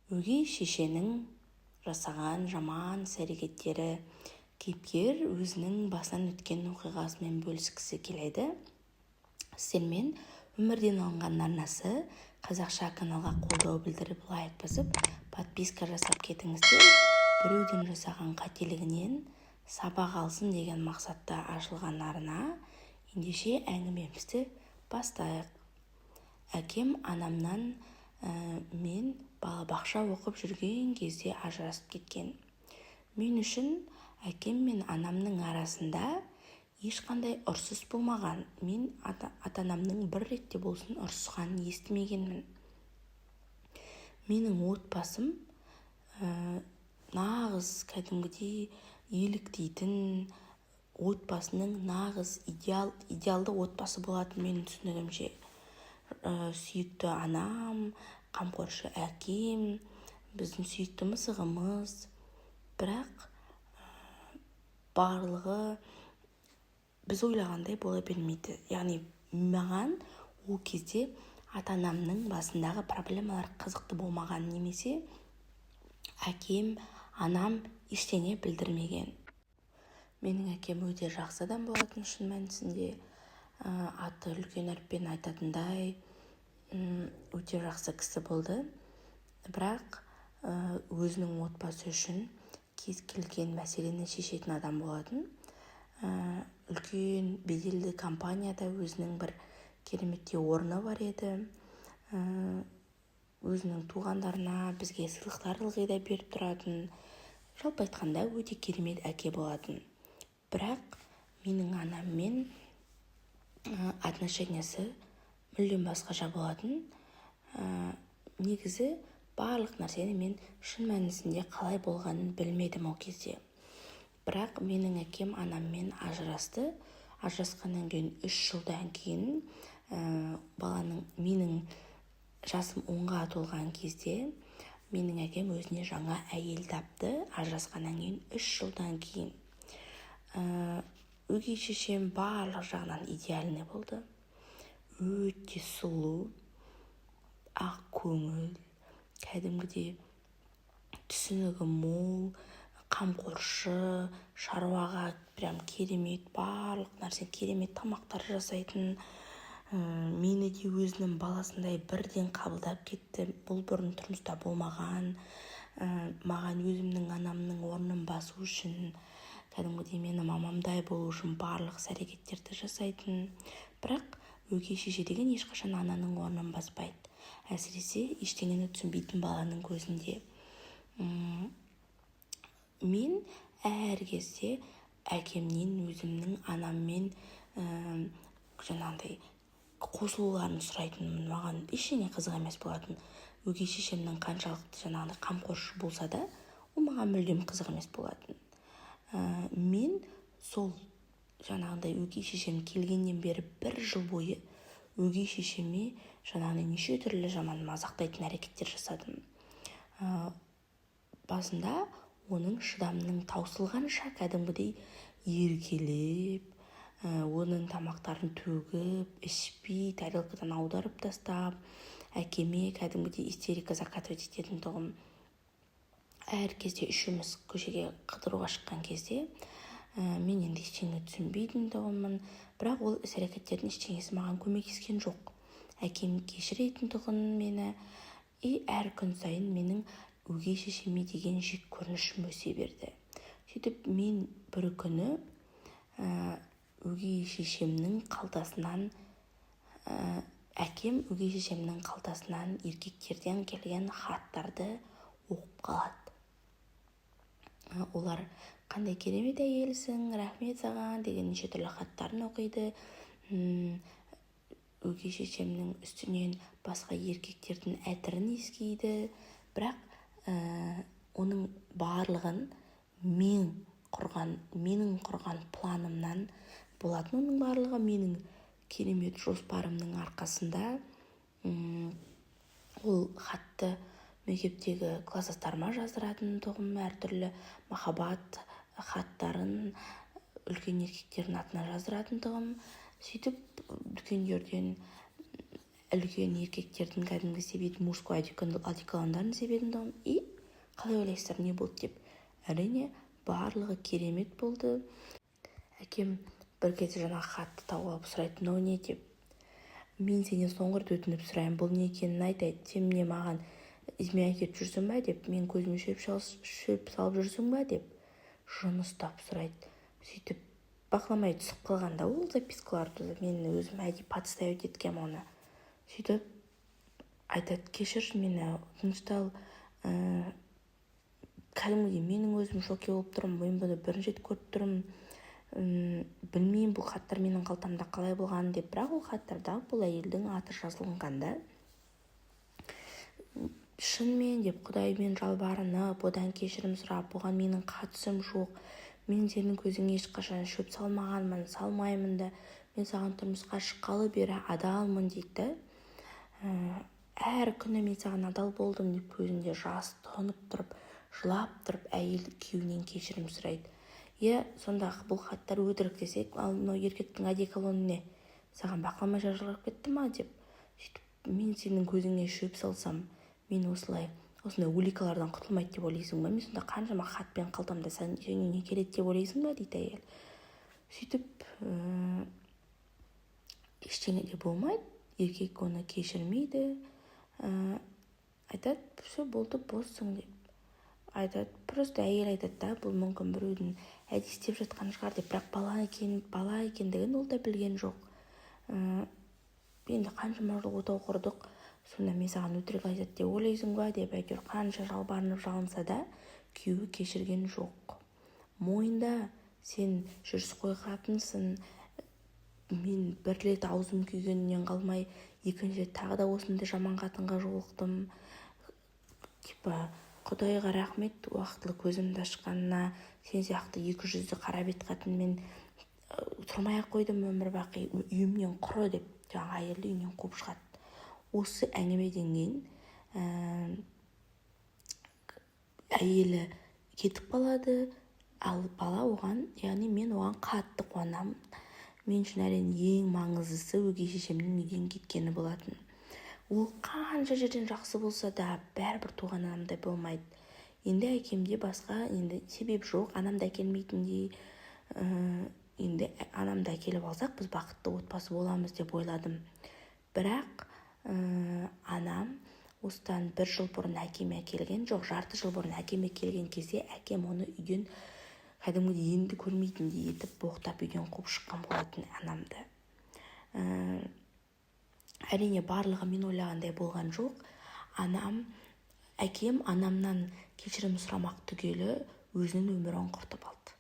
Өгей шешенің жасаған жаман іс-әрекеттері кейіпкер өзінің басынан өткен оқиғасымен бөліскісі келеді. Сіздермен өмірден алынған арнасы қазақша каналға қолдау білдіріп лайк басып, подписка жасап кетіңіздер. Біреудің жасаған қателігінен сабақ алсын деген мақсатта ашылған арна. Ендеше әңгімемізді бастайық. Әкем анамнан мен балабақша оқып жүрген кезде ажырасып кеткен. Мен үшін әкем мен анамның арасында ешқандай ұрсыс болмаған. Мен ата-анамның бір ретте болсын ұрсысқанын естімегенмін. Менің отбасым нағыз кәдімгідей еліктейтін отбасының нағыз идеалды отбасы болатын менің түсінігімше. Сүйікті анам, қамқоршы әкем, біздің сүйікті мысығымыз. Бірақ барлығы біз ойлағандай бола бермейді. Яғни маған ол кезде ата-анамның басындағы проблемалар қызықты болмаған, немесе әкем, анам ештеңе білдірмеген. Менің әкем өте жақсы адам болатын, шын мәнісінде. Аты үлкен әріппен айтатындай өте жақсы кісі болды. Бірақ өзінің отбасы үшін кез келген мәселені шешетін адам болатын. Үлкен беделді компанияда өзінің бір кереметтей орны бар еді. Өзінің туғандарына бізге сыйлықтар ылғи да беріп тұратын. Жалпы айтқанда өте керемет әке болатын. Бірақ менің анаммен отношениясы мүлдем басқаша болатын. Негізі барлық нәрсені мен шын мәнісінде қалай болғанын білмедім ол кезде. Бірақ менің әкем анаммен ажырасты. Ажырасқаннан кейін 3 жылдан кейін менің жасым 10-ға толған кезде менің әкем өзіне жаңа әйел тапты. Ажырасқаннан кейін 3 жылдан кейін. Өгей шешем барлық жағынан идеальный болды. Өте сұлу, ақ көңіл, кәдімгідей түсінігі мол, қамқоршы, шаруаға прям керемет, барлық нәрсе керемет тамақтар жасайтын. Мені де өзінің баласындай бірден қабылдап кетті. Бұл бұрын тұрмыста болмаған. Маған өзімнің анамның орнын басу үшін, кәдімгідей мені мамамдай болу үшін барлық іс-әрекеттерді жасайтын. Бірақ өгей шеше деген ешқашан ананың орнын баспайды. Әсіресе ештеңені түсінбейтін баланың көзінде. Мен әр кезде әкемнен өзімнің анаммен жаңағыдай қосылуларын сұрайтынмын. Маған ештеңе қызық емес болатын. Өгей шешемнің қаншалықты жаңағыдай қамқоршы болса да, ол маған мүлдем қызық емес болатын. Мен сол жаңағыдай өгей шешем келгеннен бері 1 жыл бойы өгей шешеме жаңағыдай неше түрлі жаман мазақтайтын әрекеттер жасадым. Басында оның шыдамының таусылғанша кәдімгідей еркелеп, оның тамақтарын төгіп, ішпей, тарелкадан аударып тастап, әкеме кәдімгідей истерика закатывать ететін тұғым. Әр кезде үшеуміз көшеге қыдыруға шыққан кезде мен енді ештеңе түсінбейтін тұғымын. Бірақ ол іс-әрекеттердің ештеңесі маған көмектескен жоқ. Әкем кешіретін тұғын мені. Әр күн сайын менің өгей шешеме деген жек көрінішім өсе берді. Сөйтіп мен бір күні өгей шешемнің қалтасынан, әкем өгей шешемнің қалтасынан еркектерден келген хаттарды оқып қалады. Олар қандай керемет әйелсің, рахмет саған деген неше түрлі хаттарын оқиды. Өгей шешемнің үстінен басқа еркектердің әтірін иіскейді. Бірақ оның барлығын менің құрған планымнан болатын. Оның барлығы менің керемет жоспарымның арқасында. Ол хатты мектептегі класстастарыма жаздыратын тұғым, әртүрлі махаббат хаттарын үлкен еркектердің атына жаздыратын тұғым. Сөйтіп үлкендерден үлкен еркектердің кәдімгі себетін мужской одеколондарын себетін тұғын. И қалай ойлайсыздар, не болды деп? Әрине барлығы керемет болды. Әкем бір кезде жаңағы хатты тауып алып сұрайды, мынау не деп. Мен сенен соңғы рет өтініп сұрайын, бұл не екенін айтайды. Сен не маған измена етіп жүрсің ба деп, мен көзіме шөп салып жүрсің ба деп жыныстап сұрайды. Сөйтіп бақыламай түсіп қалғанда ол запискаларды мен өзім әдейі подставить еткем оны. Сөйтіп айтады, кешір мені, тыныштал. Кәдімгідей менің өзім шоке болып тұрмын, мен бұны бірінші рет көріп тұрмын. Білмеймін бұл хаттар менің қалтамда қалай болғанын деп. Бірақ ол хаттарда бұл әйелдің аты жазылғанда шынымен деп Құдаймен жалбарынып, одан кешірім сұрап, оған менің қатысым жоқ, мен сенің көзіңе ешқашан шөп салмағанмын, салмаймын да, мен саған тұрмысқа шыққалы бері адалмын дейді. Әр күні мен саған адал болдым деп көзінде жас тұнып тұрып, жылап тұрып, әйел күйеуінен кешірім сұрайды. Сонда бұл хаттар өтірік десек, ал мынау еркектің одеколоны не? Саған бақыламай жарылып кетті ма деп. Сөйтіп, мен сенің көзіңе шөп салсам, мен осындай уликалардан құтылмайды деп ойлайсың ба? Мен сонда қаншама хатпен қалтамда сенің не келеді деп ойлайсың ба дейді әйел. Сөйтіп, ештеңе де болмайды. Еркек оны кешірмейді. Айтады, все болды, боссың деп. Айтады, просто әйел айтады да, бұл мүмкін біреудің әдейі істеп жатқан шығар деп. Бірақ бала екендігін ол да білген жоқ. Енді қаншама жыл отау құрдық, сонда мен саған өтірік айтады деп ойлайсың ба деп. Әйтеуір қанша жалбарынып жалынса да күйеуі кешірген жоқ. Мойында, сен жүріс қойғатынсың. Мен бір рет аузым күйгенінен қалмай, екінші тағы да осындай жаман қатынға жолықтым. Құдайға рахмет, уақытлы көзімді ашқанына. Сен сияқты 200-ді қара бет қатынмен тұрмай-ақ қойдым өмір бақи, үйімнен құры деп жаңа әйелді үйінен қуып шығады. Осы әңгімеден кейін әйелі кетіп қалады, ал бала оған, яғни мен оған қатты қуанамын. Мен үшін әрине ең маңыздысы өгей шешемнің үйден кеткені болатын. Ол қанша жерден жақсы болса да бәрібір туған анамдай болмайды. Енді әкемде басқа себеп жоқ, анамды әкелмейтіндей. Енді анамды әкеліп алсақ, біз бақытты отбасы боламыз деп ойладым. Бірақ анам осыдан 1 жыл бұрын әкеме келген, жоқ, жарты жыл бұрын әкеме келген кезде әкем оны үйден кәдімгідей енді көрмейтіндей етіп боқтап үйден қуып шыққан болатын анамды. Әрине барлығы мен ойлағандай болған жоқ. Әкем анамнан кешірім сұрамақ түгелі өзінің өмірін құртып алды.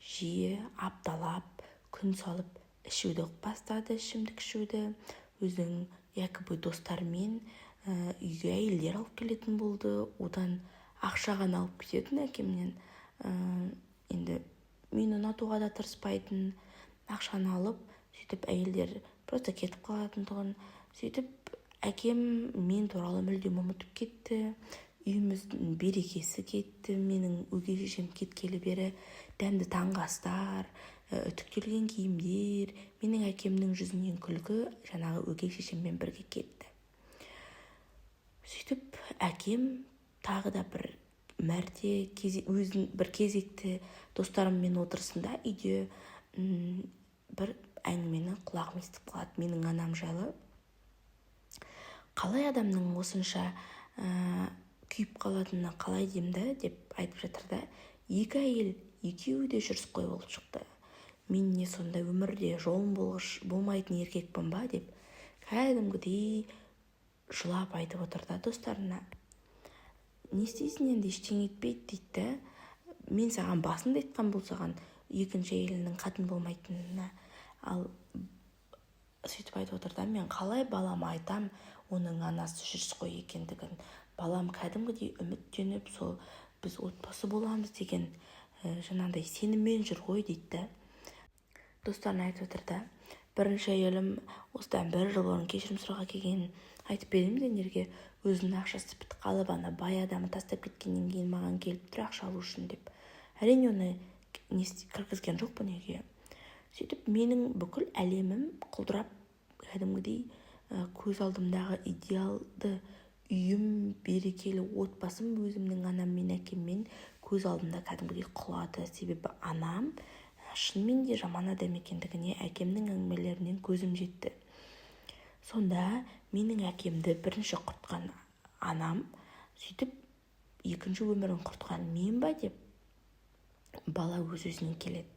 Жиі апталап, күн салып ішуді бастады, ішімдік ішуді. Өзінің якобы достарымен үйге әйелдер алып келетін болды. Одан ақшаған алып кететін әкемнен. Енді мен ұнатуға да тырыспайтын, ақшаны алып, сөйтіп әйелдер просто кетіп қалатын тұғын. Сөйтіп әкем мен туралы мүлдем ұмытып кетті. Үйіміздің берекесі кетті. Менің өгей шешем кеткелі бері дәмді таңғы-астар, үтіктелген киімдер, менің әкемнің жүзінен күлкі жаңағы өгей шешеммен бірге кетті. Сөйтіп әкем тағы да бір мәрте өзін бір кезекті достарыммен отырысында үйде бір әңгімені құлағым естіп қалады менің анам жайлы. Қалай адамның осынша күйіп қалатынына қалай деймді деп айтып жатыр да. Екі әйел екеуі де жүріс қой болып шықты. Мен не сонда өмірде жолым болмайтын еркекпін ба деп кәдімгідей жылап айтып отыр да достарына. Не істейсің енді, ештеңе етпейді дейді. Мен саған басында айтқан бұл саған екінші әйелінің қатын болмайтынына. Ал сөйтіп айтып отыр да, мен қалай балама айтам оның анасы жүріс қой екендігін. Балам кәдімгідей үміттеніп, сол біз отбасы боламыз деген жаңағыдай сеніммен жүр ғой дейді. Достарына айтып отыр да, бірінші әйелім осыдан 1 жыл бұрын кешірім сұрауға келгенін айтып бердім сендерге, өзінің ақшасы бітіп қалып, ана бай адамы тастап кеткеннен кейін маған келіп тұр ақша алу үшін деп. Әрине оны кіргізген жоқпын үйге. Сөйтіп менің бүкіл әлемім құлдырап, кәдімгідей көз алдымдағы идеалды үйім, берекелі отбасым өзімнің анам мен әкеммен көз алдымда кәдімгідей құлады. Себебі анам шынымен де жаман адам екендігіне әкемнің әңгімелерінен көзім жетті. Сонда менің әкемді бірінші құртқан анам, сөйтіп екінші өмірін құртқан мен ба деп бала өз-өзінен келеді.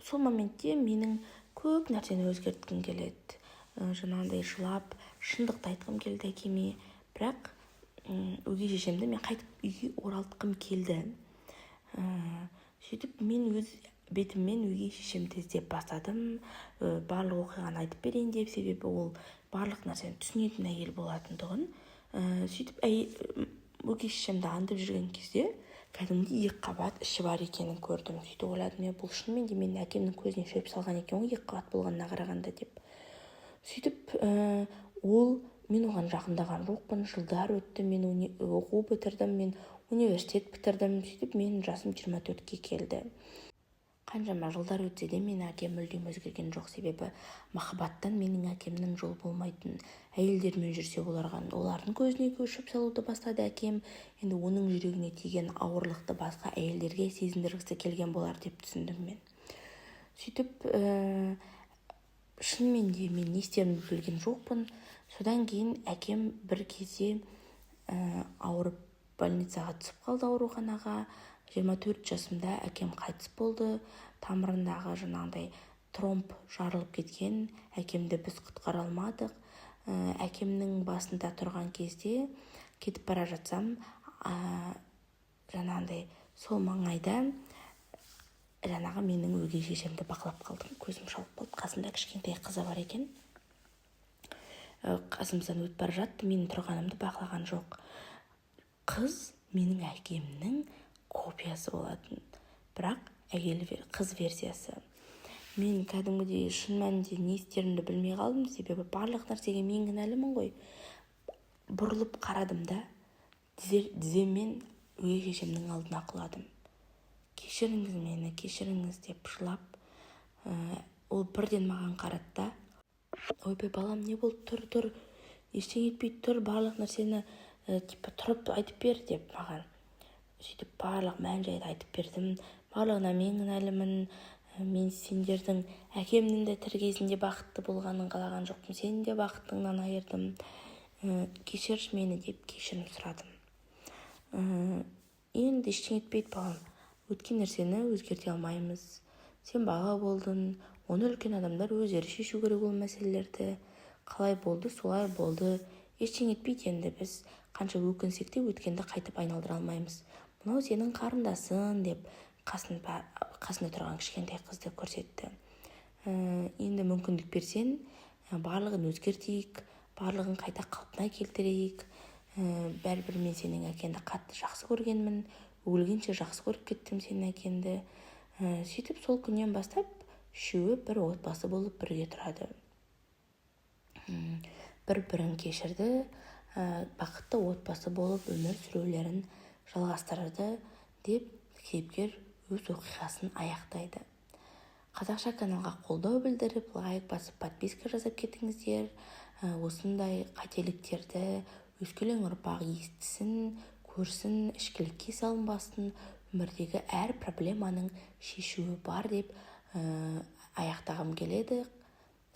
Сол моментте менің көп нәрсені өзгерткім келеді. Жаңағыдай жылап, шындықты айтқым келді әкеме, бірақ өгей шешемді мен қайтып үйге оралтқым келді. Сөйтіп мен өз бетіммен өгей шешемді іздеп бастадым. Барлық оқиғаны айтып берейін деп, себебі ол барлық нәрсені түсінетін әйел болатындығын. Сөйтіп өгей шешемді аңдып жүрген кезде кәдімгідей 2 қабат іші бар екенін көрдім. Сөйтіп ойладым, бұл шынымен де менің әкемнің көзіне шөп салған екен ғой 2 қабат болғанына қарағанда деп. Сөйтіп мен оған жақындаған жоқпын. Жылдар өтті, мен оқу бітірдім, мен университет бітірдім. Сөйтіп мен жасым 24-ке келді. Қаншама жылдар өтсе де менің әкем мүлдем өзгерген жоқ, себебі махаббаттан менің әкемнің жол болмайтын. Әйелдермен жүрсе олардың көзіне шөп салуды бастады әкем. Енді оның жүрегіне тиген ауырлықты басқа әйелдерге сезіндіргісі келген болар деп түсіндім мен. Сөйтіп шынымен де мен не істерімді білген жоқпын. Содан кейін әкем бір кезде ауырып больницаға түсіп қалды, ауруханаға. 24 жасымда әкем қайтыс болды. Тамырындағы жаңағыдай тромб жарылып кеткен. Әкемді біз құтқара алмадық. Әкемнің басында тұрған кезде кетіп бара жатсам, жаңағыдай сол маңайда жаңағы менің өгей шешемді бақылап қалдым. Көзім шалып қалды. Қасымда кішкентай қызы бар екен. Қасымыздан өтіп бара жатты, менің тұрғанымды бақылаған жоқ. Қыз менің әкемнің копиясы болатын, бірақ қыз версиясы. Мен кәдімгідей шын мәнінде не істерімді білмей қалдым, себебі барлық нәрсеге мен кінәлімін ғой. Бұрылып қарадым да тіземмен өгей шешемнің алдына құладым. Кешіріңіз мені, кешіріңіз деп жылап. Ол бірден маған қарады да, ойбай балам, не болды, тұр, ештеңе етпейді, тұр, барлық нәрсені тұрып айтып бер деп маған. Сөйтіп барлық мән-жайды айтып бердім. Барлығына мен кінәлімін. Мен сендердің әкемнің де тірі кезінде бақытты болғанын қалаған жоқпын. Сені де бақытыңнан айырдым. Кешірші мені деп кешірім сұрадым. Енді ештеңе етпейді балам. Өткен нәрсені өзгерте алмаймыз. Сен бала болдың. Оны үлкен адамдар өздері шешу керек ол мәселелерді. Қалай болды, солай болды. Ештеңе етпейді енді, біз қанша өкінсек те өткенді қайтып айналдыра алмаймыз. Мынау сенің қарындасың деп қасында тұрған кішкентай қызды көрсетті. Енді мүмкіндік берсең, барлығын өзгертейік, барлығын қайта қалпына келтірейік. Бәрібір мен сенің әкеңді қатты жақсы көргенмін, өлгенше жақсы көріп кеттім сенің әкеңді. Сөйтіп сол күннен бастап үшеуі бір отбасы болып бірге тұрады. Бір-бірін кешірді, бақытты отбасы болып өмір сүрулерін жалғастырды деп кейіпкер өз оқиғасын аяқтайды. Қазақша каналға қолдау білдіріп, лайк басып, подписка жасап кетіңіздер. Осындай қателіктерді өскелең ұрпақ естісін, көрсін, ішкілікке салынбасын, өмірдегі әр проблеманың шешуі бар деп аяқтағым келеді.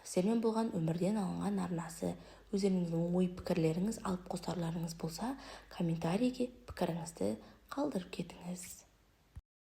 Сіздермен болған өмірден алынған арнасы. Өздеріңіздің ой-пікірлеріңіз, алып қосарларыңыз болса, комментарийге пікіріңізді қалдырып кетіңіз.